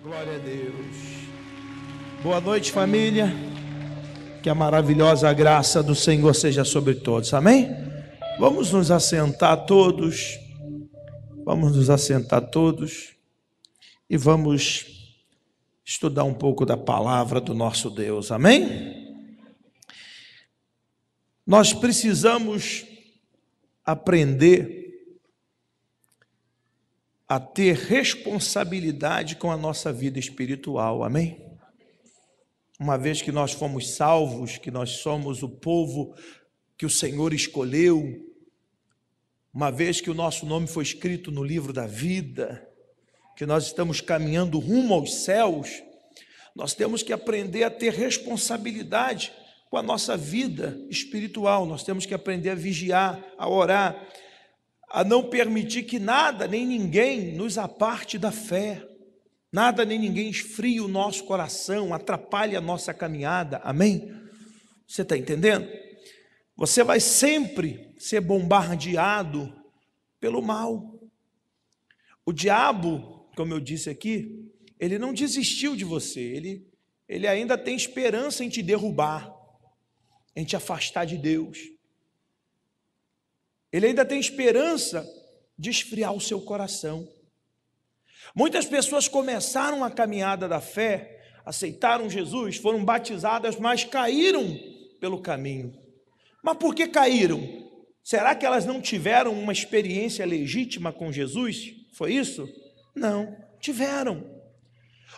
Glória a Deus. Boa noite, família. Que a maravilhosa graça do Senhor seja sobre todos. Amém? Vamos nos assentar todos. Vamos nos assentar todos e vamos estudar um pouco da palavra do nosso Deus. Amém? Nós precisamos aprender a ter responsabilidade com a nossa vida espiritual, amém? Uma vez que nós fomos salvos, que nós somos o povo que o Senhor escolheu, uma vez que o nosso nome foi escrito no livro da vida, que nós estamos caminhando rumo aos céus, nós temos que aprender a ter responsabilidade com a nossa vida espiritual, nós temos que aprender a vigiar, a orar, a não permitir que nada nem ninguém nos aparte da fé, nada nem ninguém esfrie o nosso coração, atrapalhe a nossa caminhada, amém? Você está entendendo? Você vai sempre ser bombardeado pelo mal. O diabo, como eu disse aqui, ele não desistiu de você, ele ainda tem esperança em te derrubar, em te afastar de Deus. Ele ainda tem esperança de esfriar o seu coração. Muitas pessoas começaram a caminhada da fé, aceitaram Jesus, foram batizadas, mas caíram pelo caminho. Mas por que caíram? Será que elas não tiveram uma experiência legítima com Jesus? Foi isso? Não, tiveram.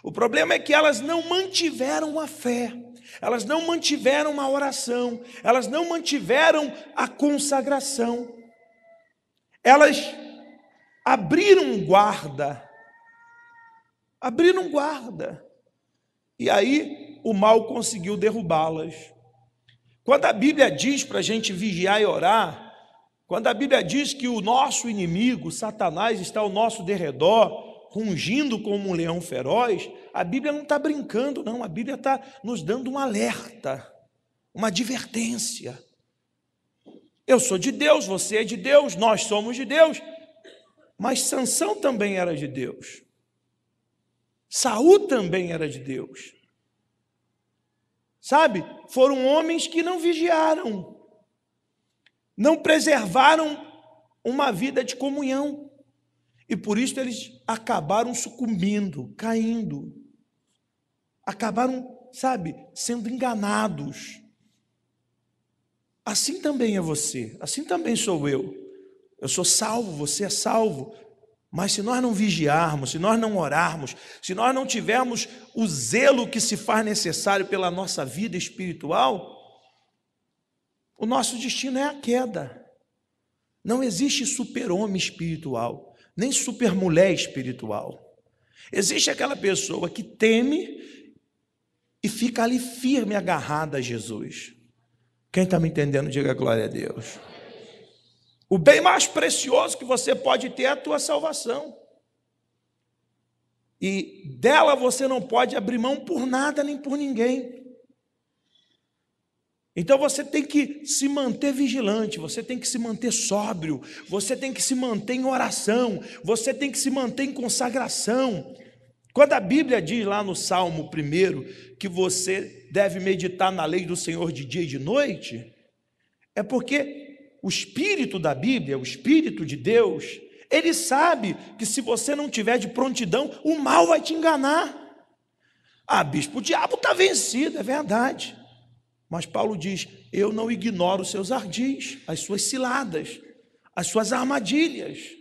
O problema é que elas não mantiveram a fé, elas não mantiveram a oração, elas não mantiveram a consagração. Elas abriram guarda, e aí o mal conseguiu derrubá-las. Quando a Bíblia diz para a gente vigiar e orar, quando a Bíblia diz que o nosso inimigo, Satanás, está ao nosso derredor, rugindo como um leão feroz, a Bíblia não está brincando, não, a Bíblia está nos dando um alerta, uma advertência. Eu sou de Deus, você é de Deus, nós somos de Deus, mas Sansão também era de Deus, Saul também era de Deus, sabe? Foram homens que não vigiaram, não preservaram uma vida de comunhão, e por isso eles acabaram sucumbindo, caindo, acabaram, sabe, sendo enganados. Assim também é você, assim também sou eu. Eu sou salvo, você é salvo. Mas se nós não vigiarmos, se nós não orarmos, se nós não tivermos o zelo que se faz necessário pela nossa vida espiritual, o nosso destino é a queda. Não existe super-homem espiritual, nem super-mulher espiritual. Existe aquela pessoa que teme e fica ali firme, agarrada a Jesus. Quem está me entendendo, diga glória a Deus. O bem mais precioso que você pode ter é a tua salvação. E dela você não pode abrir mão por nada nem por ninguém. Então você tem que se manter vigilante, você tem que se manter sóbrio, você tem que se manter em oração, você tem que se manter em consagração. Quando a Bíblia diz lá no Salmo 1 que você deve meditar na lei do Senhor de dia e de noite, é porque o Espírito da Bíblia, o Espírito de Deus, ele sabe que se você não tiver de prontidão, o mal vai te enganar. Ah, bispo, o diabo está vencido, é verdade. Mas Paulo diz, eu não ignoro os seus ardis, as suas ciladas, as suas armadilhas.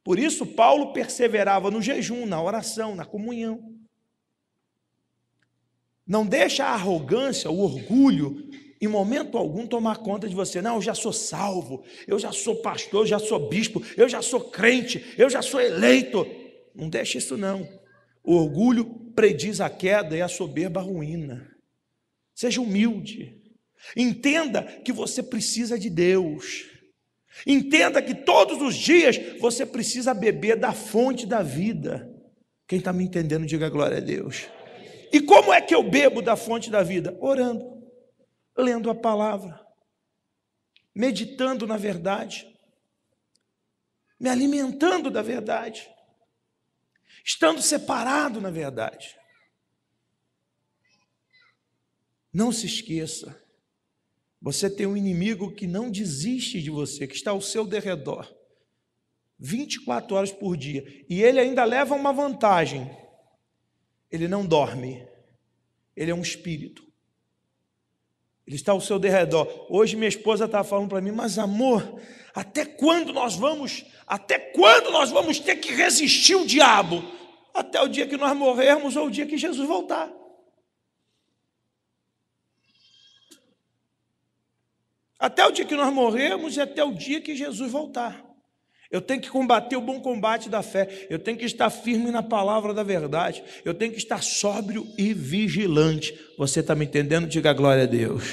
Por isso, Paulo perseverava no jejum, na oração, na comunhão. Não deixa a arrogância, o orgulho, em momento algum tomar conta de você. Não, eu já sou salvo, eu já sou pastor, eu já sou bispo, eu já sou crente, eu já sou eleito. Não deixa isso não. O orgulho prediz a queda e a soberba a ruína. Seja humilde. Entenda que você precisa de Deus. Entenda que todos os dias você precisa beber da fonte da vida. Quem está me entendendo, diga glória a Deus. E como é que eu bebo da fonte da vida? Orando, lendo a palavra, meditando na verdade, me alimentando da verdade. estando separado, na verdade. Não se esqueça, você tem um inimigo que não desiste de você, que está ao seu derredor, 24 horas por dia, e ele ainda leva uma vantagem: ele não dorme, ele é um espírito, ele está ao seu derredor. Hoje minha esposa estava falando para mim: mas amor, até quando nós vamos ter que resistir o diabo? Até o dia que nós morrermos ou o dia que Jesus voltar. Até o dia que nós morrermos e até o dia que Jesus voltar. Eu tenho que combater o bom combate da fé. Eu tenho que estar firme na palavra da verdade. Eu tenho que estar sóbrio e vigilante. Você está me entendendo? Diga glória a Deus.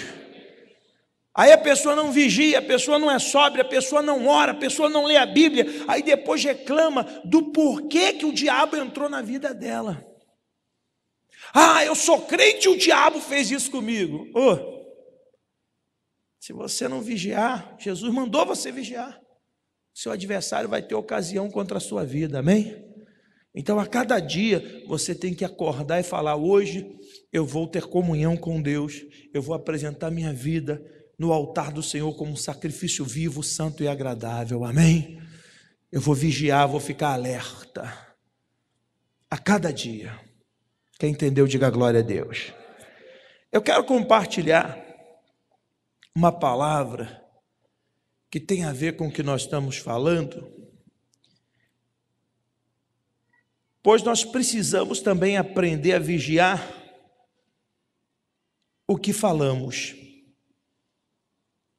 Aí a pessoa não vigia, a pessoa não é sóbria, a pessoa não ora, a pessoa não lê a Bíblia. Aí depois reclama do porquê que o diabo entrou na vida dela. Ah, eu sou crente e o diabo fez isso comigo. Se você não vigiar, Jesus mandou você vigiar, seu adversário vai ter ocasião contra a sua vida, amém? Então a cada dia você tem que acordar e falar: hoje eu vou ter comunhão com Deus, eu vou apresentar minha vida no altar do Senhor como um sacrifício vivo, santo e agradável, amém? Eu vou vigiar, vou ficar alerta, a cada dia. Quem entendeu, diga glória a Deus. Eu quero compartilhar uma palavra que tem a ver com o que nós estamos falando, pois nós precisamos também aprender a vigiar o que falamos,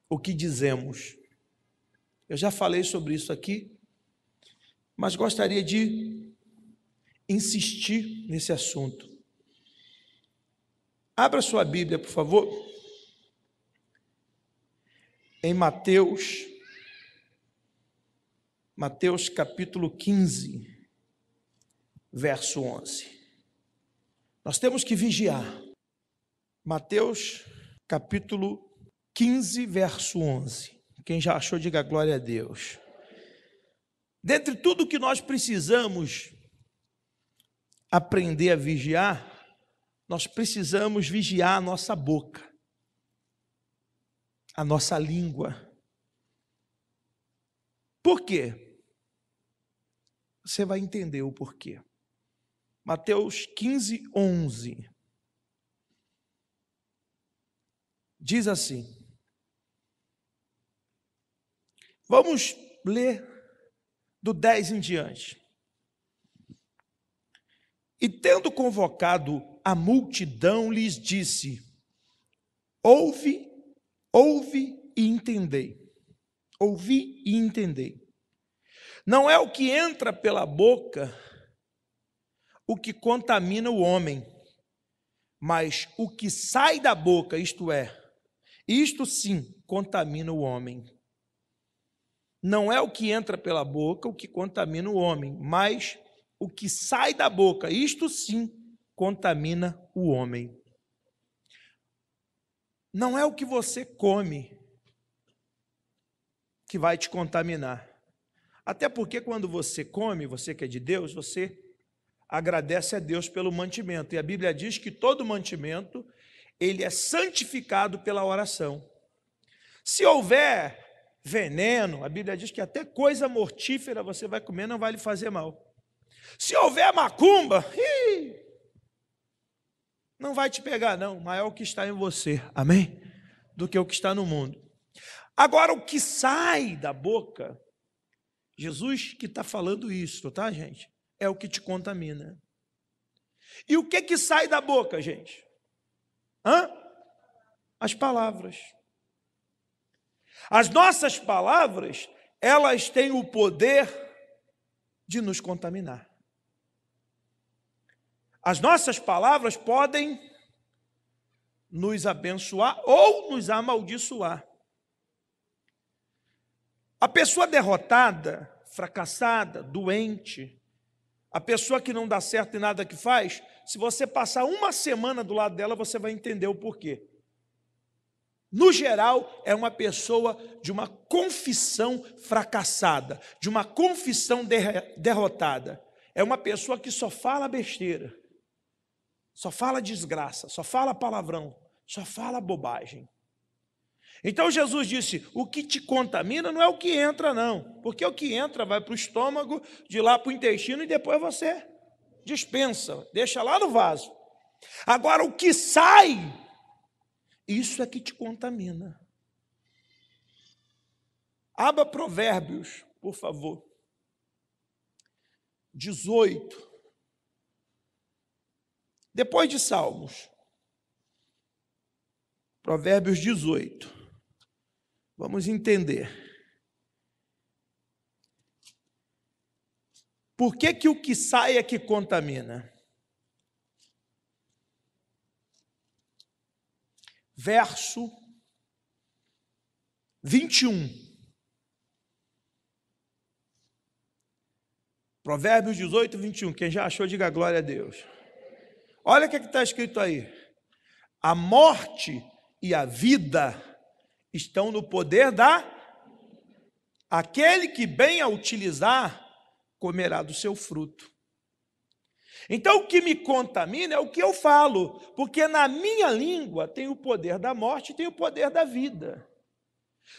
o que dizemos. Eu já falei sobre isso aqui, mas gostaria de insistir nesse assunto. Abra sua Bíblia, por favor, em Mateus capítulo 15, verso 11. Nós temos que vigiar. Mateus capítulo 15, verso 11. Quem já achou, diga glória a Deus. Dentre tudo que nós precisamos aprender a vigiar, nós precisamos vigiar a nossa boca, a nossa língua. Por quê? Você vai entender o porquê. Mateus 15, 11. Diz assim. Vamos ler do 10 em diante. E tendo convocado a multidão, lhes disse: ouve e entendei. Ouvi e entendei. Não é o que entra pela boca o que contamina o homem, mas o que sai da boca, isto sim contamina o homem. Não é o que entra pela boca o que contamina o homem, mas o que sai da boca, isto sim contamina o homem. Não é o que você come que vai te contaminar. Até porque quando você come, você que é de Deus, você agradece a Deus pelo mantimento. E a Bíblia diz que todo mantimento, ele é santificado pela oração. Se houver veneno, a Bíblia diz que até coisa mortífera você vai comer, não vai lhe fazer mal. Se houver macumba, não vai te pegar não, maior o que está em você, amém? Do que o que está no mundo. Agora, o que sai da boca, Jesus que está falando isso, tá, gente? É o que te contamina. E o que sai da boca, gente? As palavras. As nossas palavras, elas têm o poder de nos contaminar. As nossas palavras podem nos abençoar ou nos amaldiçoar. A pessoa derrotada, fracassada, doente, a pessoa que não dá certo em nada que faz, se você passar uma semana do lado dela, você vai entender o porquê. No geral, é uma pessoa de uma confissão fracassada, de uma confissão derrotada. é uma pessoa que só fala besteira, só fala desgraça, só fala palavrão, só fala bobagem. Então Jesus disse, o que te contamina não é o que entra não, porque o que entra vai para o estômago, de lá para o intestino e depois você dispensa, deixa lá no vaso. Agora o que sai, isso é que te contamina. Abra Provérbios, por favor. 18. Depois de Salmos. Provérbios 18. Vamos entender. Por que o que sai é que contamina? Verso 21. Provérbios 18, 21. Quem já achou, diga glória a Deus. Olha o que está escrito aí. A morte e a vida estão no poder aquele que bem a utilizar, comerá do seu fruto. Então, o que me contamina é o que eu falo, porque na minha língua tem o poder da morte e tem o poder da vida.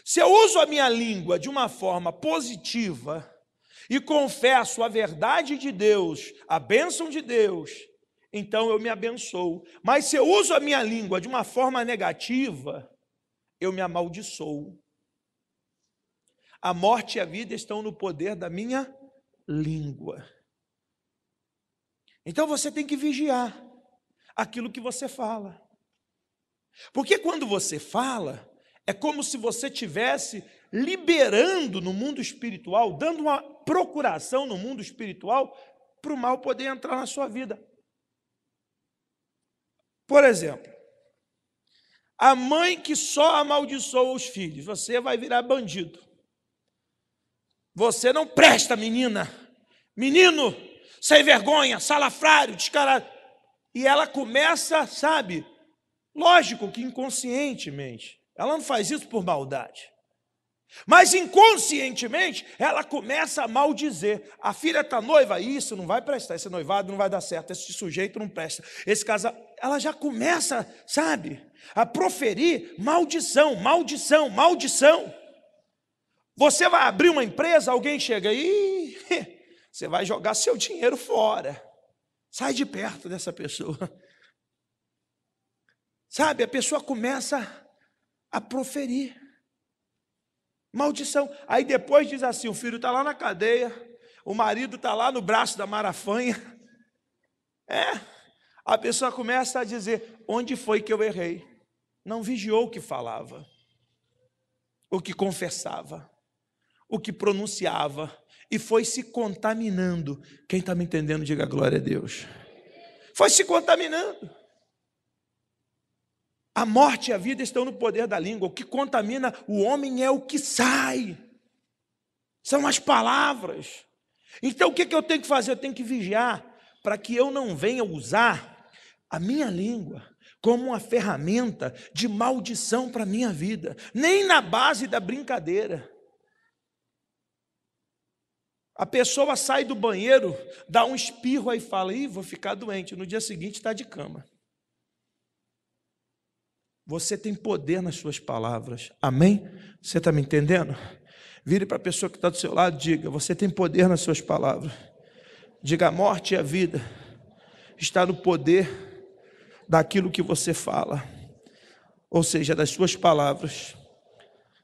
Se eu uso a minha língua de uma forma positiva e confesso a verdade de Deus, a bênção de Deus, então eu me abençoo. Mas se eu uso a minha língua de uma forma negativa, eu me amaldiçoo. A morte e a vida estão no poder da minha língua. Então você tem que vigiar aquilo que você fala. Porque quando você fala, é como se você estivesse liberando no mundo espiritual, dando uma procuração no mundo espiritual para o mal poder entrar na sua vida. Por exemplo, a mãe que só amaldiçoa os filhos, você vai virar bandido. Você não presta, menina, menino, sem vergonha, salafrário, descarado. E ela começa, sabe, lógico que inconscientemente, ela não faz isso por maldade, mas inconscientemente ela começa a maldizer. A filha está noiva, isso não vai prestar, esse noivado não vai dar certo, esse sujeito não presta, esse casal. Ela já começa, sabe, a proferir maldição, maldição, maldição. Você vai abrir uma empresa, alguém chega aí, você vai jogar seu dinheiro fora. Sai de perto dessa pessoa. Sabe, a pessoa começa a proferir maldição. Aí depois diz assim, o filho está lá na cadeia, o marido está lá no braço da Marafanha. A pessoa começa a dizer, onde foi que eu errei? Não vigiou o que falava, o que confessava, o que pronunciava, e foi se contaminando. Quem está me entendendo, diga glória a Deus. Foi se contaminando. A morte e a vida estão no poder da língua. O que contamina o homem é o que sai. São as palavras. Então o que eu tenho que fazer? Eu tenho que vigiar para que eu não venha usar a minha língua como uma ferramenta de maldição para a minha vida. Nem na base da brincadeira. A pessoa sai do banheiro, dá um espirro aí e fala, vou ficar doente. No dia seguinte está de cama. Você tem poder nas suas palavras. Amém? Você está me entendendo? Vire para a pessoa que está do seu lado e diga, você tem poder nas suas palavras. Diga, a morte e a vida está no poder daquilo que você fala. Ou seja, das suas palavras.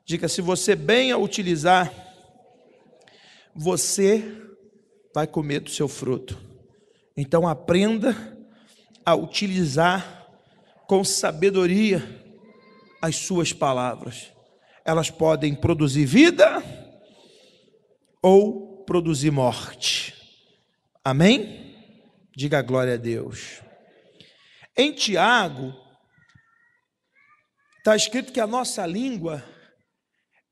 Diga, se você bem a utilizar, você vai comer do seu fruto. Então aprenda a utilizar com sabedoria as suas palavras. Elas podem produzir vida ou produzir morte. Amém? Diga glória a Deus. Em Tiago, está escrito que a nossa língua,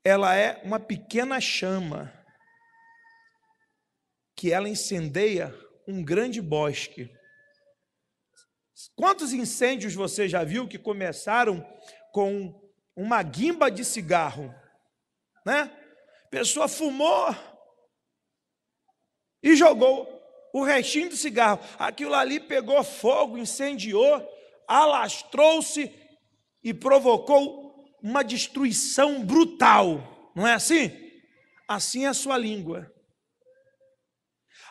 ela é uma pequena chama, que ela incendeia um grande bosque. Quantos incêndios você já viu que começaram com uma guimba de cigarro, né? A pessoa fumou e jogou o restinho do cigarro. Aquilo ali pegou fogo, incendiou, alastrou-se e provocou uma destruição brutal. Não é assim? Assim é a sua língua.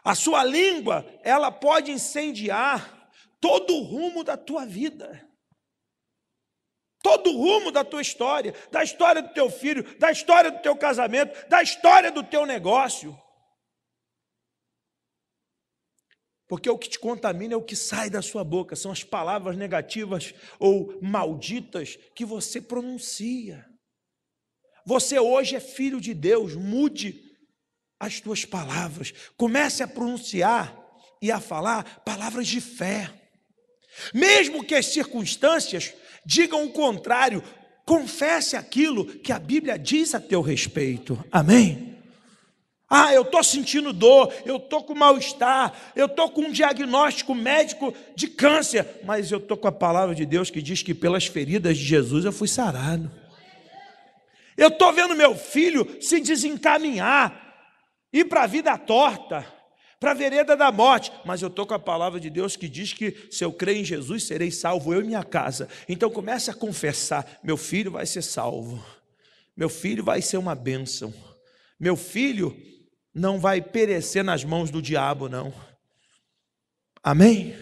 A sua língua, ela pode incendiar todo o rumo da tua vida. Todo o rumo da tua história, da história do teu filho, da história do teu casamento, da história do teu negócio. Porque o que te contamina é o que sai da sua boca, são as palavras negativas ou malditas que você pronuncia. Você hoje é filho de Deus, mude as tuas palavras, comece a pronunciar e a falar palavras de fé. Mesmo que as circunstâncias digam o contrário, confesse aquilo que a Bíblia diz a teu respeito. Amém? Eu estou sentindo dor, eu estou com mal-estar, eu estou com um diagnóstico médico de câncer, mas eu estou com a palavra de Deus que diz que pelas feridas de Jesus eu fui sarado. Eu estou vendo meu filho se desencaminhar, ir para a vida torta, para a vereda da morte, mas eu estou com a palavra de Deus que diz que se eu crer em Jesus, serei salvo, eu e minha casa. Então comece a confessar, meu filho vai ser salvo, meu filho vai ser uma bênção, meu filho não vai perecer nas mãos do diabo, não. Amém?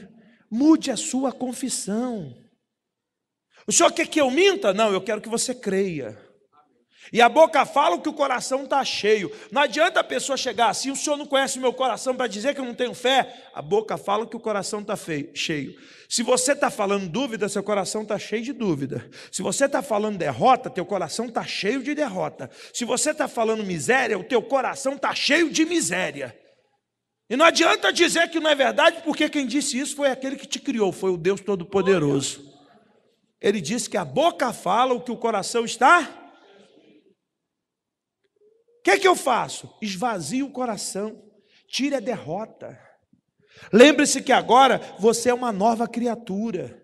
Mude a sua confissão. O senhor quer que eu minta? Não, eu quero que você creia. E a boca fala o que o coração está cheio. Não adianta a pessoa chegar assim, o senhor não conhece o meu coração para dizer que eu não tenho fé. A boca fala que o coração está cheio. Se você está falando dúvida, seu coração está cheio de dúvida. Se você está falando derrota, teu coração está cheio de derrota. Se você está falando miséria, o teu coração está cheio de miséria. E não adianta dizer que não é verdade, porque quem disse isso foi aquele que te criou, foi o Deus Todo-Poderoso. Ele disse que a boca fala o que o coração está. O que eu faço? Esvazio o coração, tire a derrota. Lembre-se que agora você é uma nova criatura.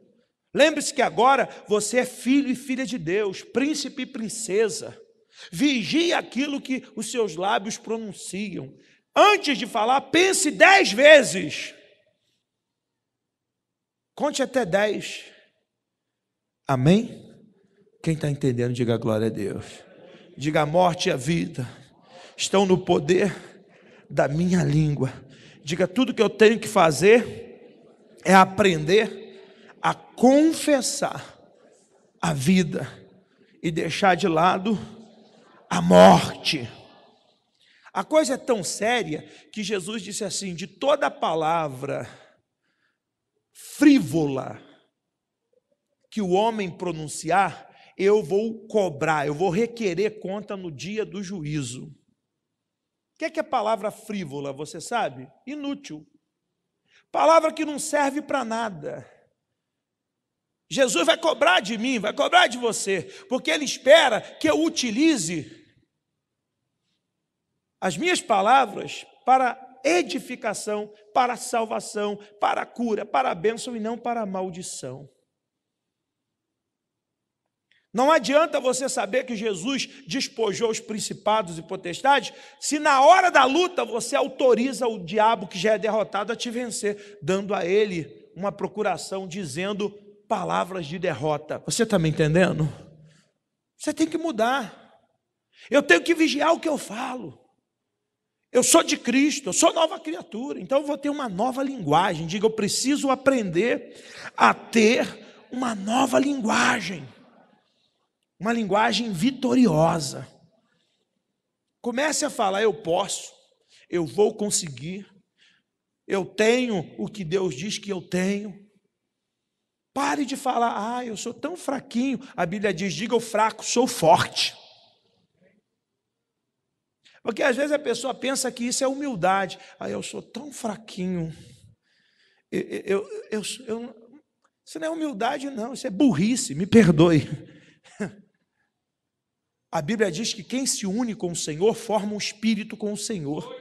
Lembre-se que agora você é filho e filha de Deus, príncipe e princesa. Vigie aquilo que os seus lábios pronunciam. Antes de falar, pense 10 vezes. Conte até 10. Amém? Quem está entendendo, diga glória a Deus. Diga: a morte e a vida estão no poder da minha língua. Diga: tudo que eu tenho que fazer é aprender a confessar a vida e deixar de lado a morte. A coisa é tão séria que Jesus disse assim: de toda palavra frívola que o homem pronunciar, eu vou cobrar, eu vou requerer conta no dia do juízo. O que é palavra frívola, você sabe? Inútil. Palavra que não serve para nada. Jesus vai cobrar de mim, vai cobrar de você, porque Ele espera que eu utilize as minhas palavras para edificação, para salvação, para cura, para a bênção e não para a maldição. Não adianta você saber que Jesus despojou os principados e potestades, se na hora da luta você autoriza o diabo que já é derrotado a te vencer, dando a ele uma procuração, dizendo palavras de derrota. Você está me entendendo? Você tem que mudar. Eu tenho que vigiar o que eu falo. Eu sou de Cristo, eu sou nova criatura, então eu vou ter uma nova linguagem. Diga: eu preciso aprender a ter uma nova linguagem. Uma linguagem vitoriosa. Comece a falar: eu posso, eu vou conseguir, eu tenho o que Deus diz que eu tenho. Pare de falar: eu sou tão fraquinho. A Bíblia diz: diga o fraco, sou forte. Porque às vezes a pessoa pensa que isso é humildade. Eu sou tão fraquinho. Isso não é humildade, não, isso é burrice, me perdoe. A Bíblia diz que quem se une com o Senhor forma um espírito com o Senhor.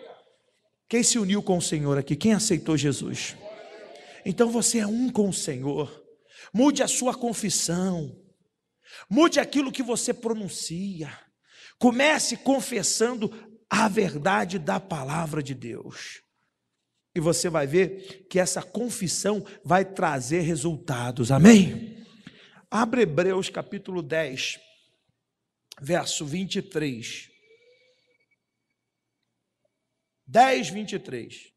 Quem se uniu com o Senhor aqui? Quem aceitou Jesus? Então você é um com o Senhor. Mude a sua confissão. Mude aquilo que você pronuncia. Comece confessando a verdade da palavra de Deus. E você vai ver que essa confissão vai trazer resultados, amém? Abre Hebreus capítulo 10, verso 23. 10, 23.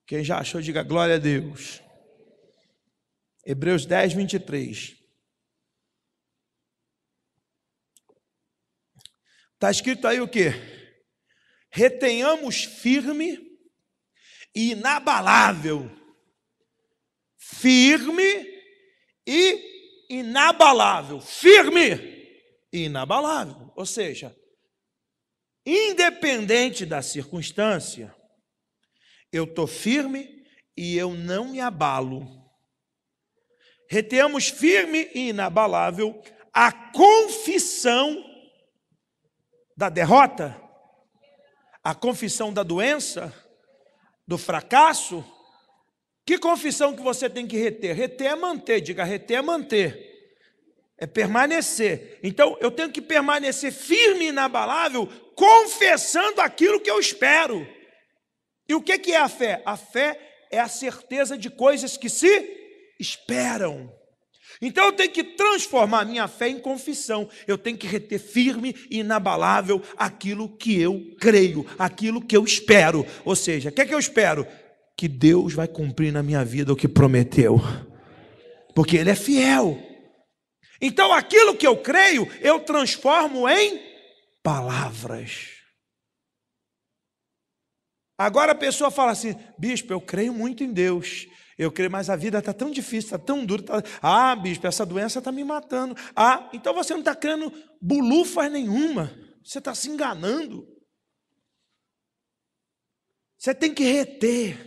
Quem já achou, diga glória a Deus. Hebreus 10, 23. Está escrito aí o quê? Retenhamos firme e inabalável. Firme e inabalável. Firme e inabalável. Ou seja, independente da circunstância, eu estou firme e eu não me abalo. Retenhamos firme e inabalável a confissão da derrota, a confissão da doença, do fracasso. Que confissão que você tem que reter? Reter é manter, diga reter é manter, é permanecer. Então eu tenho que permanecer firme e inabalável, confessando aquilo que eu espero. E o que é a fé? A fé é a certeza de coisas que se esperam. Então eu tenho que transformar a minha fé em confissão. Eu tenho que reter firme e inabalável aquilo que eu creio, aquilo que eu espero. Ou seja, o que eu espero? Que Deus vai cumprir na minha vida o que prometeu. Porque Ele é fiel. Então aquilo que eu creio, eu transformo em palavras. Agora a pessoa fala assim, bispo, eu creio muito em Deus. Eu creio, mas a vida está tão difícil, está tão dura. Ah, bispo, essa doença está me matando. Ah, então você não está crendo bulufas nenhuma. Você está se enganando. Você tem que reter,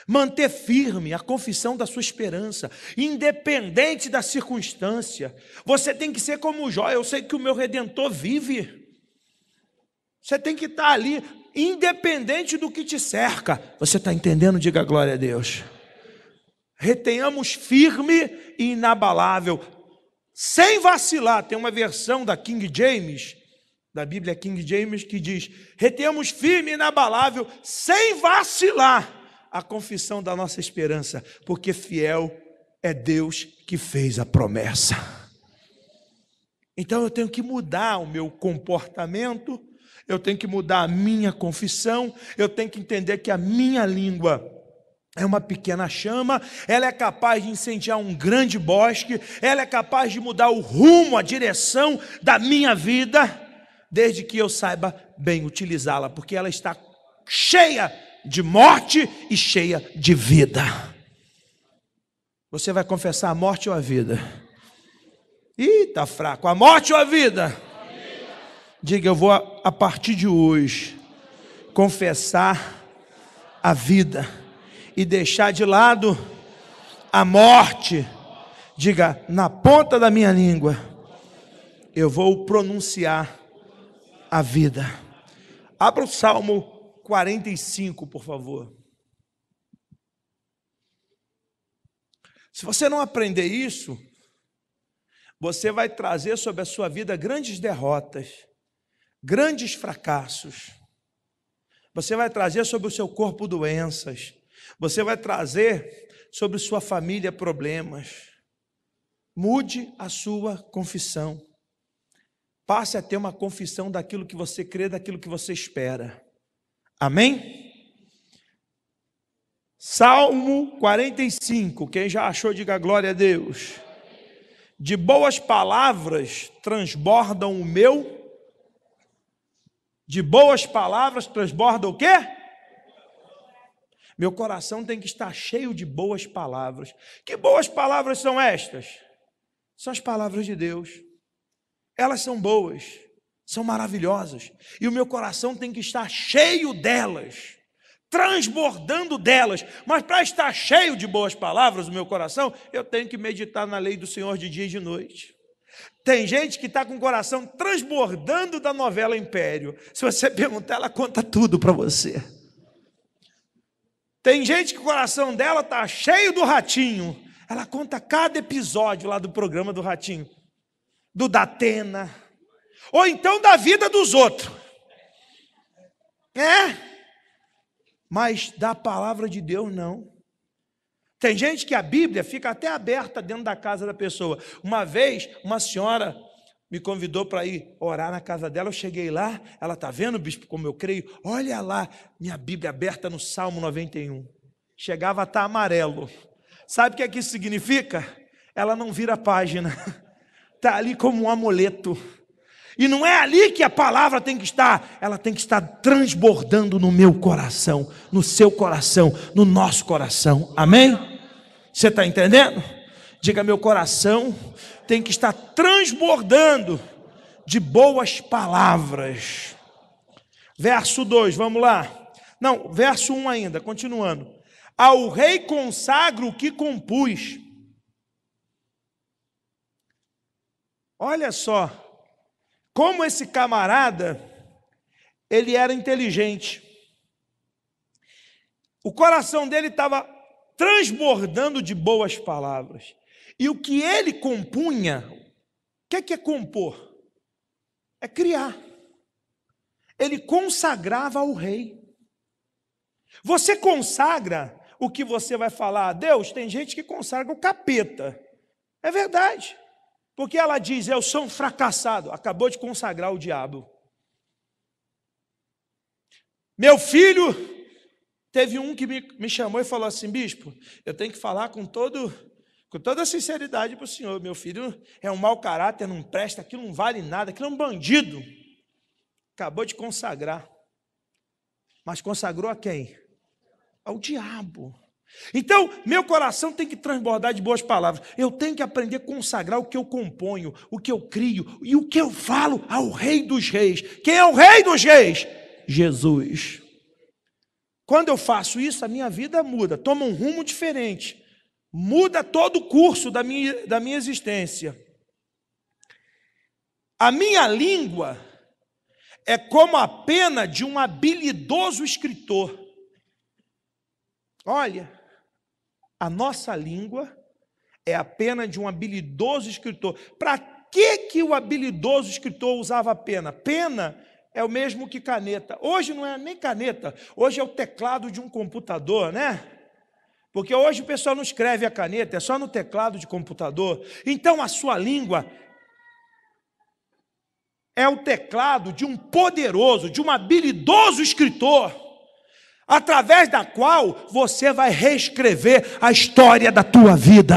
manter firme a confissão da sua esperança, independente da circunstância. Você tem que ser como Jó. Eu sei que o meu Redentor vive. Você tem que estar ali, independente do que te cerca. Você está entendendo? Diga glória a Deus. Retenhamos firme e inabalável, sem vacilar. Tem uma versão da King James, da Bíblia King James, que diz: retenhamos firme e inabalável, sem vacilar, a confissão da nossa esperança, porque fiel é Deus que fez a promessa. Então eu tenho que mudar o meu comportamento, eu tenho que mudar a minha confissão, eu tenho que entender que a minha língua é uma pequena chama, ela é capaz de incendiar um grande bosque, ela é capaz de mudar o rumo, a direção da minha vida, desde que eu saiba bem utilizá-la, porque ela está cheia de morte e cheia de vida. Você vai confessar a morte ou a vida? Ih, está fraco. A morte ou a vida? Diga, eu vou a partir de hoje confessar a vida e deixar de lado a morte. Diga, na ponta da minha língua, eu vou pronunciar a vida. Abra o Salmo 45, por favor. Se você não aprender isso, você vai trazer sobre a sua vida grandes derrotas, grandes fracassos. Você vai trazer sobre o seu corpo doenças. Você vai trazer sobre sua família problemas. Mude a sua confissão. Passe a ter uma confissão daquilo que você crê, daquilo que você espera. Amém? Salmo 45. Quem já achou, diga glória a Deus. De boas palavras transbordam o meu. De boas palavras transborda o quê? Meu coração tem que estar cheio de boas palavras. Que boas palavras são estas? São as palavras de Deus. Elas são boas, são maravilhosas. E o meu coração tem que estar cheio delas, transbordando delas. Mas para estar cheio de boas palavras, o meu coração, eu tenho que meditar na lei do Senhor de dia e de noite. Tem gente que está com o coração transbordando da novela Império. Se você perguntar, ela conta tudo para você. Tem gente que o coração dela está cheio do Ratinho. Ela conta cada episódio lá do programa do Ratinho, do Datena, ou então da vida dos outros. Mas da palavra de Deus, não. Tem gente que a Bíblia fica até aberta dentro da casa da pessoa. Uma vez, uma senhora me convidou para ir orar na casa dela. Eu cheguei lá, ela está vendo, bispo, como eu creio? Olha lá, minha Bíblia aberta no Salmo 91. Chegava a estar amarelo. Sabe o que isso significa? Ela não vira a página. Está ali como um amuleto. E não é ali que a palavra tem que estar. Ela tem que estar transbordando no meu coração, no seu coração, no nosso coração. Amém? Você está entendendo? Diga, meu coração tem que estar transbordando de boas palavras. Verso 2, vamos lá. Não, verso 1 ainda, continuando. Ao rei consagro o que compus. Olha só. Como esse camarada, ele era inteligente. O coração dele estava transbordando de boas palavras. E o que ele compunha, o que é compor? É criar. Ele consagrava ao rei. Você consagra o que você vai falar a Deus? Tem gente que consagra o capeta. É verdade. Porque ela diz, eu sou um fracassado. Acabou de consagrar o diabo. Meu filho, teve um que me chamou e falou assim, bispo, eu tenho que falar com toda a sinceridade para o senhor. Meu filho é um mau caráter, não presta, aquilo não vale nada, aquilo é um bandido. Acabou de consagrar. Mas consagrou a quem? Ao diabo. Então, meu coração tem que transbordar de boas palavras. Eu tenho que aprender a consagrar o que eu componho, o que eu crio e o que eu falo ao Rei dos Reis. Quem é o Rei dos Reis? Jesus. Quando eu faço isso, a minha vida muda, toma um rumo diferente. Muda todo o curso da minha existência. A minha língua é como a pena de um habilidoso escritor. Olha, a nossa língua é a pena de um habilidoso escritor. Para que o habilidoso escritor usava pena? Pena é o mesmo que caneta. Hoje não é nem caneta, hoje é o teclado de um computador, né? Porque hoje o pessoal não escreve a caneta, é só no teclado de computador. Então a sua língua é o teclado de um poderoso, de um habilidoso escritor, através da qual você vai reescrever a história da tua vida.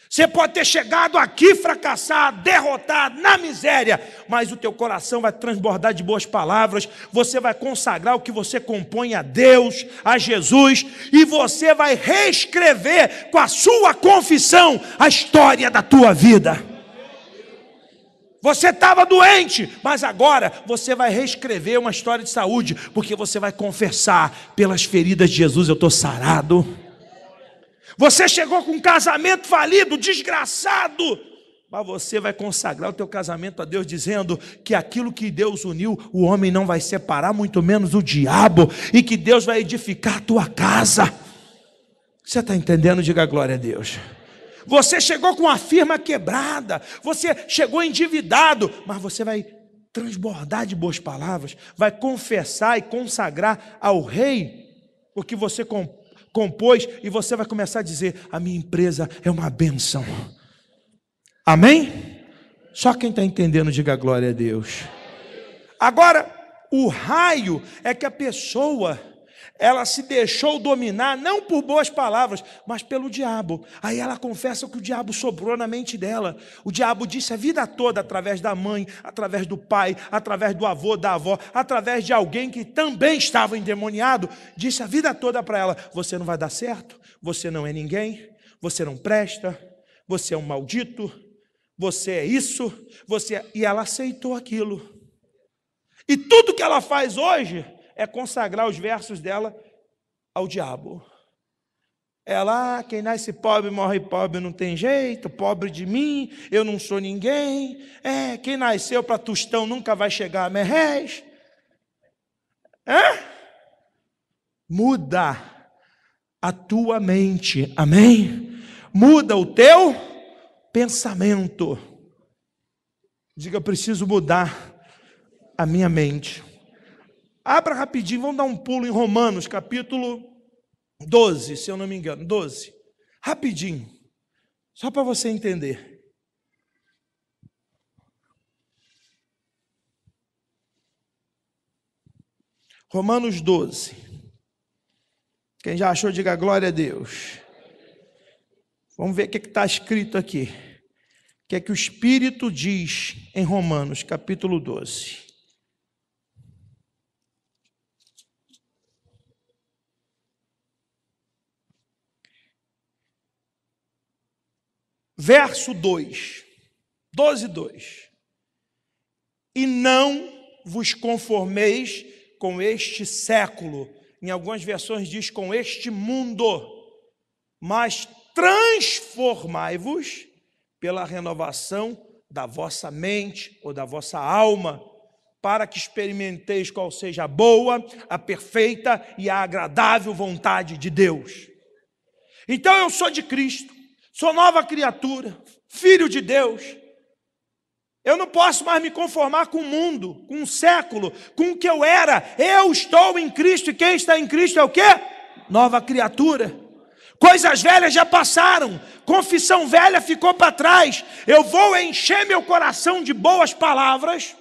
Você pode ter chegado aqui fracassado, derrotado, na miséria, mas o teu coração vai transbordar de boas palavras, você vai consagrar o que você compõe a Deus, a Jesus, e você vai reescrever com a sua confissão a história da tua vida. Você estava doente, mas agora você vai reescrever uma história de saúde, porque você vai confessar, pelas feridas de Jesus eu estou sarado. Você chegou com um casamento falido, desgraçado, mas você vai consagrar o teu casamento a Deus, dizendo que aquilo que Deus uniu, o homem não vai separar, muito menos o diabo, e que Deus vai edificar a tua casa. Você está entendendo? Diga glória a Deus. Você chegou com a firma quebrada, você chegou endividado, mas você vai transbordar de boas palavras, vai confessar e consagrar ao rei o que você compôs, e você vai começar a dizer, a minha empresa é uma bênção. Amém? Só quem está entendendo, diga glória a Deus. Agora, o raio é que a pessoa, ela se deixou dominar, não por boas palavras, mas pelo diabo. Aí ela confessa que o diabo sobrou na mente dela. O diabo disse a vida toda, através da mãe, através do pai, através do avô, da avó, através de alguém que também estava endemoniado, disse a vida toda para ela, você não vai dar certo, você não é ninguém, você não presta, você é um maldito, você é isso, e ela aceitou aquilo. E tudo que ela faz hoje é consagrar os versos dela ao diabo. Ela, quem nasce pobre, morre pobre, não tem jeito, pobre de mim, eu não sou ninguém. Quem nasceu para tostão nunca vai chegar a merréis. Muda. a tua mente, amém? Muda o teu pensamento. Diga, eu preciso mudar a minha mente. Abra rapidinho, vamos dar um pulo em Romanos, capítulo 12, se eu não me engano, 12. Rapidinho, só para você entender. Romanos 12. Quem já achou, diga glória a Deus. Vamos ver o que está escrito aqui. O que é que o Espírito diz em Romanos, capítulo 12. Verso 2. 12, 2. E não vos conformeis com este século. Em algumas versões diz com este mundo. Mas transformai-vos pela renovação da vossa mente ou da vossa alma, para que experimenteis qual seja a boa, a perfeita e a agradável vontade de Deus. Então eu sou de Cristo, sou nova criatura, filho de Deus. Eu não posso mais me conformar com o mundo, com o século, com o que eu era. Eu estou em Cristo e quem está em Cristo é o quê? Nova criatura. Coisas velhas já passaram, confissão velha ficou para trás. Eu vou encher meu coração de boas palavras,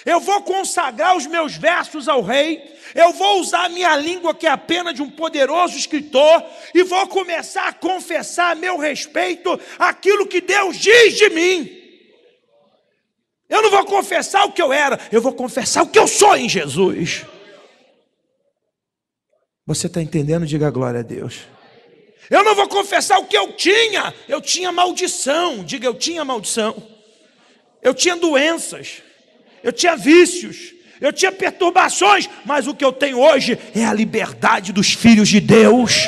eu vou consagrar os meus versos ao Rei, eu vou usar a minha língua, que é a pena de um poderoso escritor, e vou começar a confessar a meu respeito aquilo que Deus diz de mim. Eu não vou confessar o que eu era, eu vou confessar o que eu sou em Jesus. Você está entendendo? Diga glória a Deus. Eu não vou confessar o que eu tinha maldição, diga eu tinha maldição, eu tinha doenças, eu tinha vícios, eu tinha perturbações, mas o que eu tenho hoje é a liberdade dos filhos de Deus.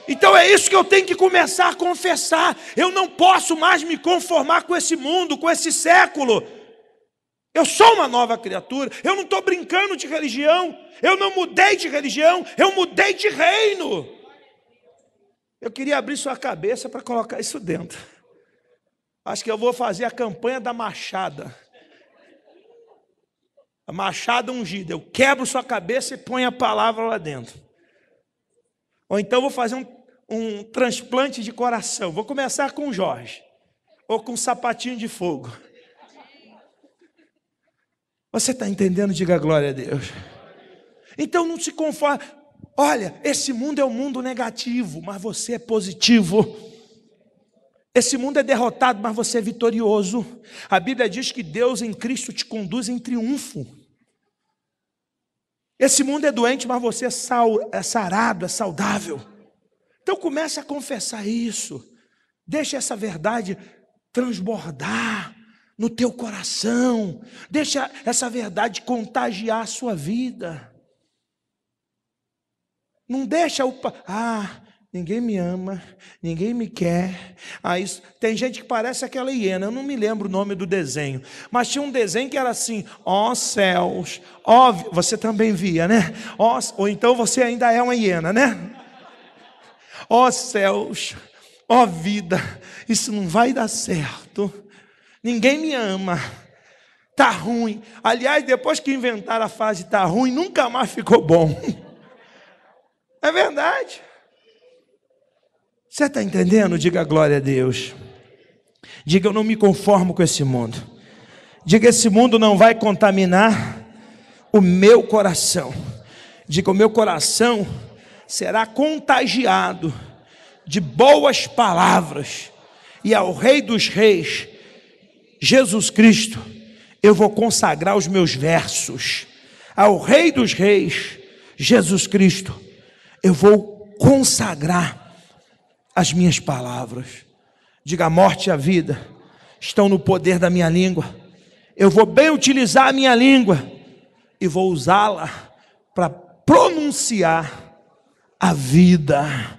Então é isso que eu tenho que começar a confessar. Eu não posso mais me conformar com esse mundo, com esse século. Eu sou uma nova criatura, eu não estou brincando de religião, eu não mudei de religião, eu mudei de reino. Eu queria abrir sua cabeça para colocar isso dentro. Acho que eu vou fazer a campanha da machada. A machada ungida. Eu quebro sua cabeça e ponho a palavra lá dentro. Ou então vou fazer um transplante de coração. Vou começar com o Jorge. Ou com um sapatinho de fogo. Você está entendendo? Diga glória a Deus. Então não se conforme. Olha, esse mundo é um mundo negativo, mas você é positivo. Esse mundo é derrotado, mas você é vitorioso. A Bíblia diz que Deus em Cristo te conduz em triunfo. Esse mundo é doente, mas você é sarado, é saudável. Então comece a confessar isso. Deixa essa verdade transbordar no teu coração. Deixa essa verdade contagiar a sua vida. Não deixa ninguém me ama, ninguém me quer. Isso. Tem gente que parece aquela hiena, eu não me lembro o nome do desenho, mas tinha um desenho que era assim: ó céus, ó, você também via, né? Ou então você ainda é uma hiena, né? Ó céus, ó vida, isso não vai dar certo, ninguém me ama, tá ruim. Aliás, depois que inventaram a frase tá ruim, nunca mais ficou bom. É verdade. Você está entendendo? Diga glória a Deus. Diga, eu não me conformo com esse mundo. Diga, esse mundo não vai contaminar o meu coração. Diga, o meu coração será contagiado de boas palavras. E ao Rei dos Reis, Jesus Cristo, eu vou consagrar os meus versos. Ao Rei dos Reis, Jesus Cristo, eu vou consagrar as minhas palavras. Diga, a morte e a vida estão no poder da minha língua. Eu vou bem utilizar a minha língua e vou usá-la para pronunciar a vida.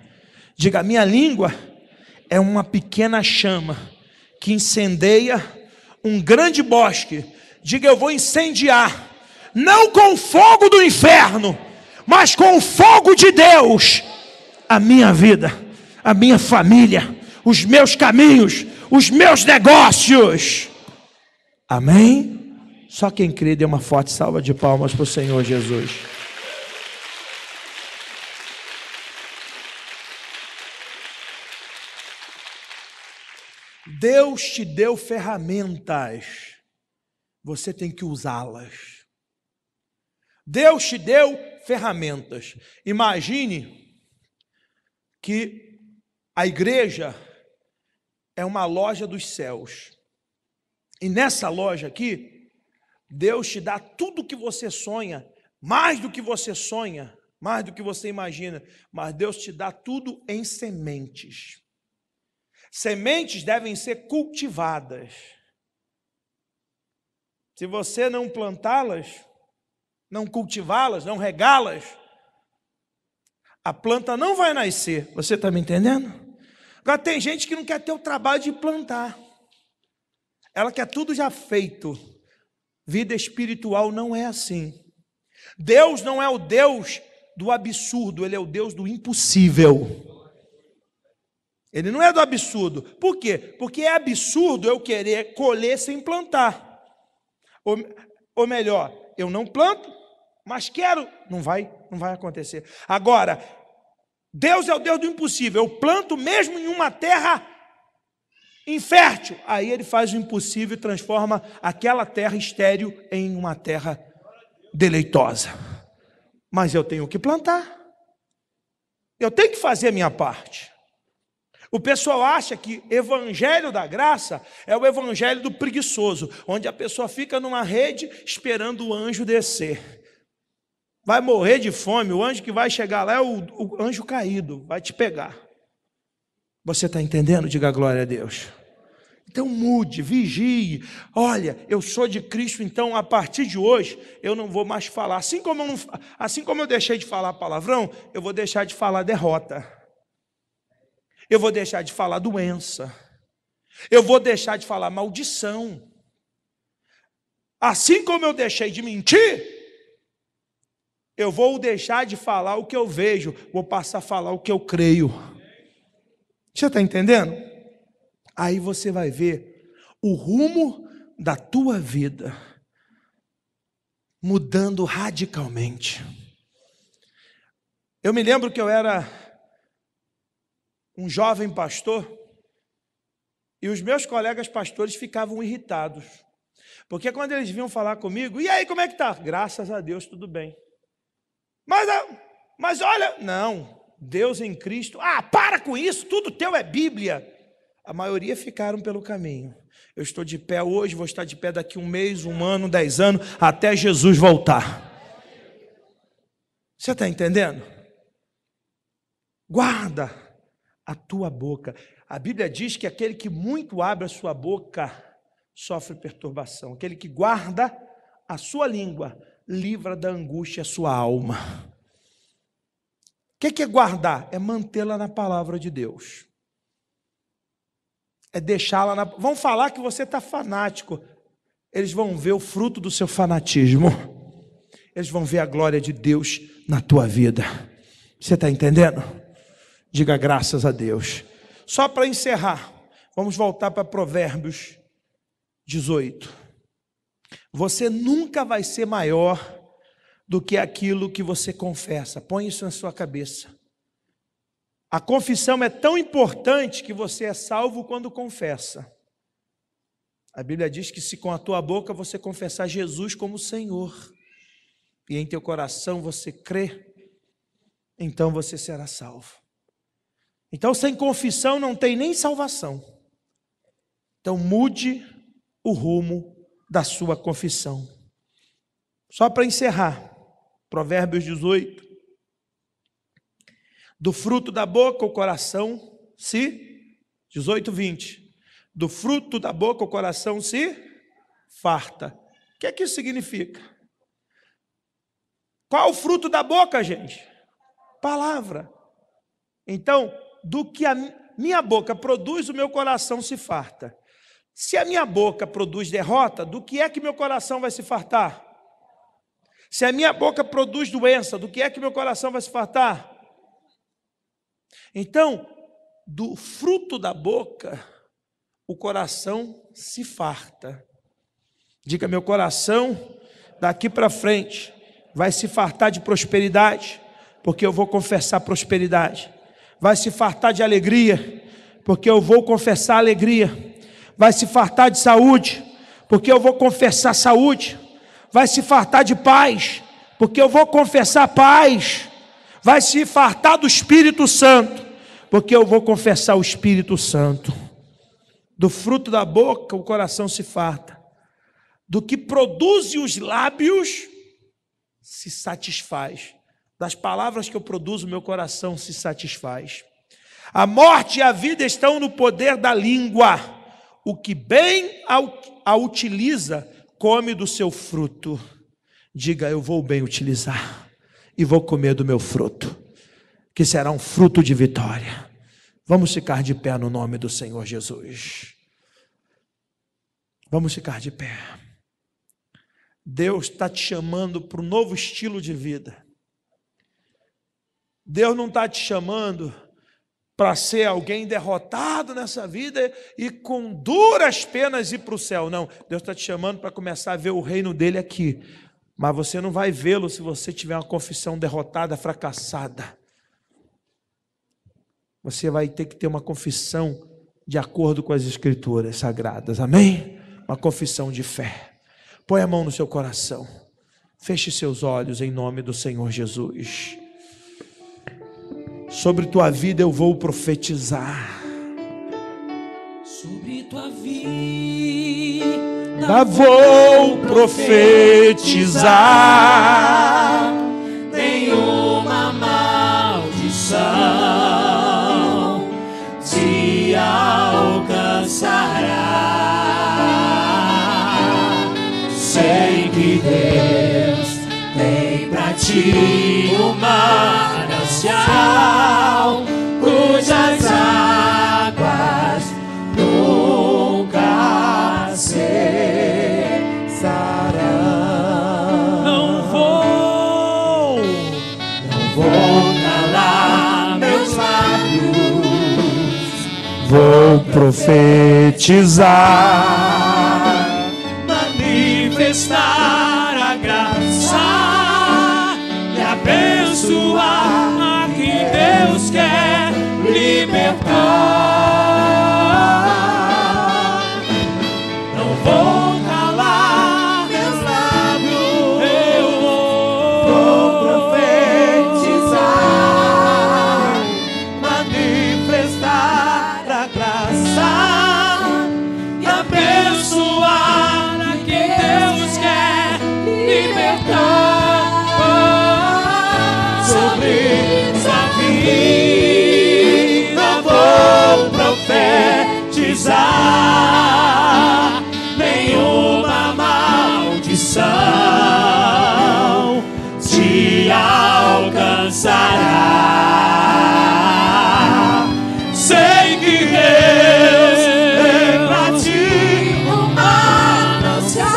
Diga, a minha língua é uma pequena chama que incendeia um grande bosque. Diga, eu vou incendiar, não com o fogo do inferno, mas com o fogo de Deus. a minha vida, a minha família, os meus caminhos, os meus negócios. Amém? Só quem crê, dê uma forte salva de palmas para o Senhor Jesus. Deus te deu ferramentas, você tem que usá-las. Deus te deu ferramentas. Imagine que a igreja é uma loja dos céus. E nessa loja aqui, Deus te dá tudo o que você sonha, mais do que você sonha, mais do que você imagina, mas Deus te dá tudo em sementes. Sementes devem ser cultivadas. Se você não plantá-las, não cultivá-las, não regá-las, a planta não vai nascer. Você está me entendendo? Agora tem gente que não quer ter o trabalho de plantar. Ela quer tudo já feito. Vida espiritual não é assim. Deus não é o Deus do absurdo, Ele é o Deus do impossível. Ele não é do absurdo. Por quê? Porque é absurdo eu querer colher sem plantar. Ou melhor, eu não planto, mas quero. Não vai acontecer. Agora, Deus é o Deus do impossível. Eu planto mesmo em uma terra infértil. Aí Ele faz o impossível e transforma aquela terra estéril em uma terra deleitosa. Mas eu tenho que plantar. Eu tenho que fazer a minha parte. O pessoal acha que evangelho da graça é o evangelho do preguiçoso, onde a pessoa fica numa rede esperando o anjo descer. Vai morrer de fome, o anjo que vai chegar lá é o anjo caído, vai te pegar. Você está entendendo? Diga glória a Deus. Então mude, vigie. Olha, eu sou de Cristo, então a partir de hoje eu não vou mais falar. Assim como eu deixei de falar palavrão, eu vou deixar de falar derrota. Eu vou deixar de falar doença. Eu vou deixar de falar maldição. Assim como eu deixei de mentir, eu vou deixar de falar o que eu vejo, vou passar a falar o que eu creio. Você está entendendo? Aí você vai ver o rumo da tua vida mudando radicalmente. Eu me lembro que eu era um jovem pastor, e os meus colegas pastores ficavam irritados, porque quando eles vinham falar comigo, e aí, como é que está? Graças a Deus, tudo bem. Mas olha, não, Deus em Cristo, para com isso, tudo teu é Bíblia. A maioria ficaram pelo caminho. Eu estou de pé hoje, vou estar de pé daqui 1 mês, 1 ano, 10 anos, até Jesus voltar. Você está entendendo? Guarda a tua boca. A Bíblia diz que aquele que muito abre a sua boca sofre perturbação. Aquele que guarda a sua língua livra da angústia a sua alma. O que é guardar? É mantê-la na palavra de Deus. É deixá-la na... Vão falar que você está fanático. Eles vão ver o fruto do seu fanatismo. Eles vão ver a glória de Deus na tua vida. Você está entendendo? Diga graças a Deus. Só para encerrar, vamos voltar para Provérbios 18. Você nunca vai ser maior do que aquilo que você confessa. Põe isso na sua cabeça. A confissão é tão importante que você é salvo quando confessa. A Bíblia diz que se com a tua boca você confessar Jesus como Senhor, e em teu coração você crê, então você será salvo. Então, sem confissão não tem nem salvação. Então, mude o rumo da sua confissão. Só para encerrar, Provérbios 18. Do fruto da boca o coração se... 18, 20. Do fruto da boca o coração se farta. O que é que isso significa? Qual o fruto da boca, gente? Palavra. Então, do que a minha boca produz, o meu coração se farta. Se a minha boca produz derrota, do que é que meu coração vai se fartar? Se a minha boca produz doença, do que é que meu coração vai se fartar? Então, do fruto da boca, o coração se farta. Diga: meu coração, daqui para frente, vai se fartar de prosperidade, porque eu vou confessar prosperidade. Vai se fartar de alegria, porque eu vou confessar alegria. Vai se fartar de saúde, porque eu vou confessar saúde. Vai se fartar de paz, porque eu vou confessar paz. Vai se fartar do Espírito Santo, porque eu vou confessar o Espírito Santo. Do fruto da boca o coração se farta, do que produzem os lábios se satisfaz. Das palavras que eu produzo, meu coração se satisfaz. A morte e a vida estão no poder da língua. O que bem a utiliza, come do seu fruto. Diga: eu vou bem utilizar e vou comer do meu fruto, que será um fruto de vitória. Vamos ficar de pé no nome do Senhor Jesus. Vamos ficar de pé. Deus está te chamando para um novo estilo de vida. Deus não está te chamando para ser alguém derrotado nessa vida e com duras penas ir para o céu. Não, Deus está te chamando para começar a ver o reino dele aqui. Mas você não vai vê-lo se você tiver uma confissão derrotada, fracassada. Você vai ter que ter uma confissão de acordo com as Escrituras sagradas, amém? Uma confissão de fé. Põe a mão no seu coração, feche seus olhos em nome do Senhor Jesus. Sobre tua vida eu vou profetizar. Sobre tua vida vou profetizar. Nenhuma maldição te alcançará. Sei que Deus tem pra ti uma manancial cujas águas nunca cessarão. Não vou calar meus lábios, Vou profetizar, manifestar a graça e abençoar a quem Deus quer libertar. Não vou calar meus lábios, eu vou profetizar, manifestar a graça e abençoar a quem Deus quer libertar. Sobre sua vida vou profetizar. Nenhuma maldição te alcançará. Sei que Deus tem pra ti uma manancial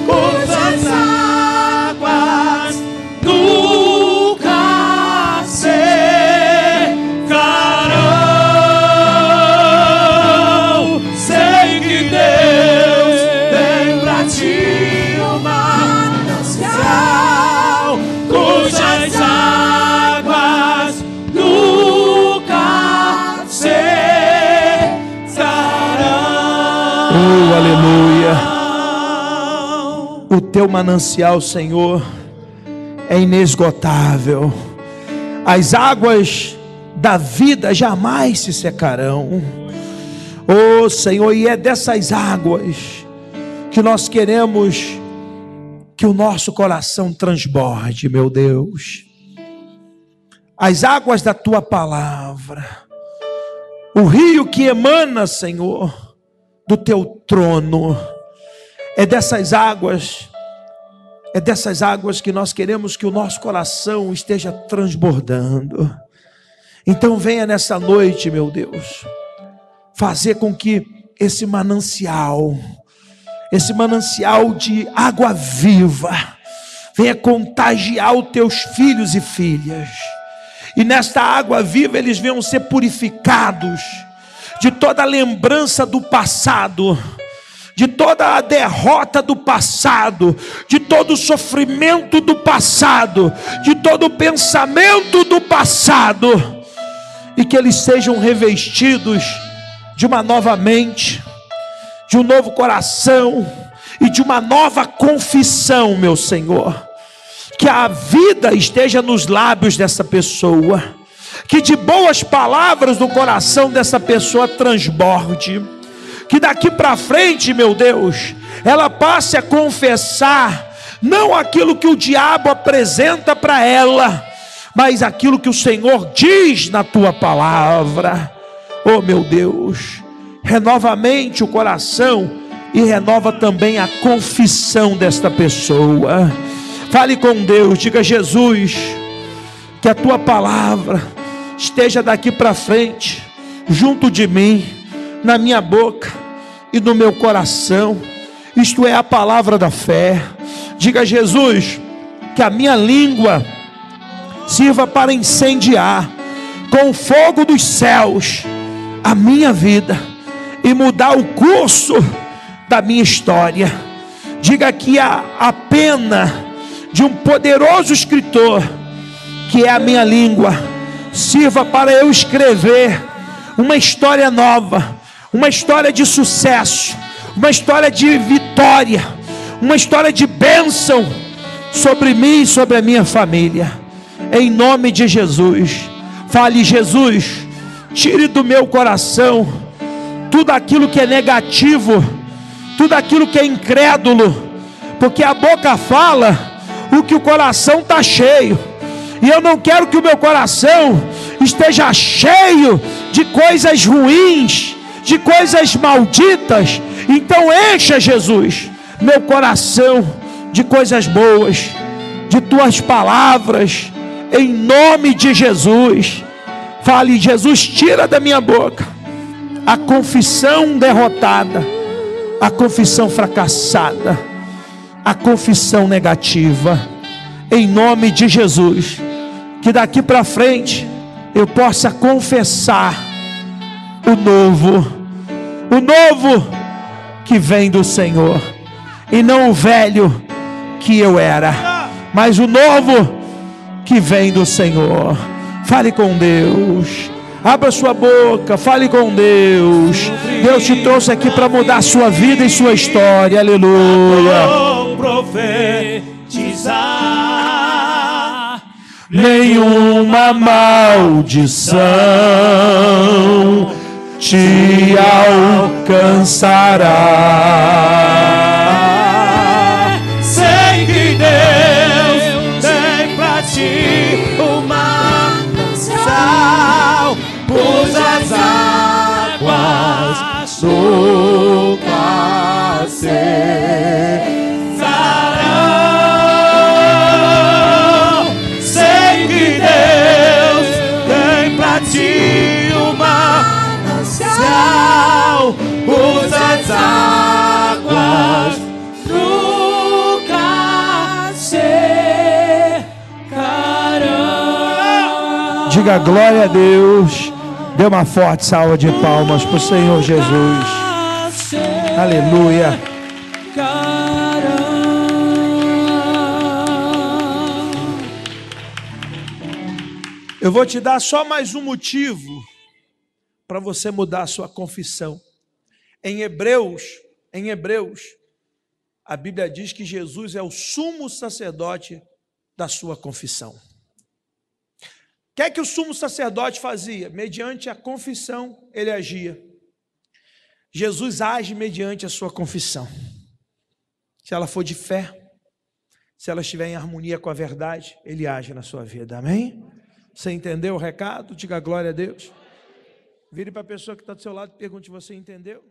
cujas águas nunca secarão. Sei que Deus tem pra ti uma manancial cujas águas nunca secarão. oh aleluia. O teu manancial, Senhor, é inesgotável. As águas da vida jamais se secarão. Oh Senhor, e é dessas águas que nós queremos que o nosso coração transborde, meu Deus. As águas da tua palavra, o rio que emana, Senhor, do teu trono. É dessas águas que nós queremos que o nosso coração esteja transbordando. Então venha nessa noite, meu Deus, fazer com que esse manancial de água viva, venha contagiar os teus filhos e filhas, e nesta água viva eles venham ser purificados de toda lembrança do passado, de toda a derrota do passado, de todo o sofrimento do passado, de todo o pensamento do passado, e que eles sejam revestidos de uma nova mente, de um novo coração e de uma nova confissão, meu Senhor. Que a vida esteja nos lábios dessa pessoa, que de boas palavras do coração dessa pessoa transborde, que daqui para frente, meu Deus, ela passe a confessar não aquilo que o diabo apresenta para ela, mas aquilo que o Senhor diz na tua palavra. Oh meu Deus, renova a mente, o coração, e renova também a confissão desta pessoa. Fale com Deus, diga: Jesus, que a tua palavra esteja daqui para frente, junto de mim, na minha boca e no meu coração. Isto é a palavra da fé. Diga: Jesus, que a minha língua sirva para incendiar com o fogo dos céus a minha vida e mudar o curso da minha história. Diga que a pena de um poderoso escritor, que é a minha língua, sirva para eu escrever uma história nova, uma história de sucesso, uma história de vitória, uma história de bênção sobre mim e sobre a minha família. Em nome de Jesus. Fale: Jesus, tire do meu coração tudo aquilo que é negativo, tudo aquilo que é incrédulo, porque a boca fala o que o coração está cheio, e eu não quero que o meu coração esteja cheio de coisas ruins, de coisas malditas. Então encha, Jesus, meu coração de coisas boas, de tuas palavras, em nome de Jesus. Fale: Jesus, tira da minha boca a confissão derrotada, a confissão fracassada, a confissão negativa, em nome de Jesus. Que daqui para frente eu possa confessar o novo que vem do Senhor, e não o velho que eu era, mas o novo que vem do Senhor. Fale com Deus, abra sua boca, fale com Deus. Deus te trouxe aqui para mudar a sua vida e sua história. Aleluia. Profetizar, nenhuma maldição te alcançará. sei que Deus tem pra ti uma manancial, pois as águas nunca cessarão. Sei que Deus tem pra ti uma manancial, pois as águas nunca secarão. Diga glória a Deus. Dê uma forte salva de palmas para o Senhor Jesus. Aleluia. Eu vou te dar só mais um motivo para você mudar a sua confissão. Em Hebreus, a Bíblia diz que Jesus é o sumo sacerdote da sua confissão. O que é que o sumo sacerdote fazia? Mediante a confissão ele agia. Jesus age mediante a sua confissão. Se ela for de fé, se ela estiver em harmonia com a verdade, ele age na sua vida. Amém? Você entendeu o recado? Diga glória a Deus. Vire para a pessoa que está do seu lado e pergunte: você entendeu?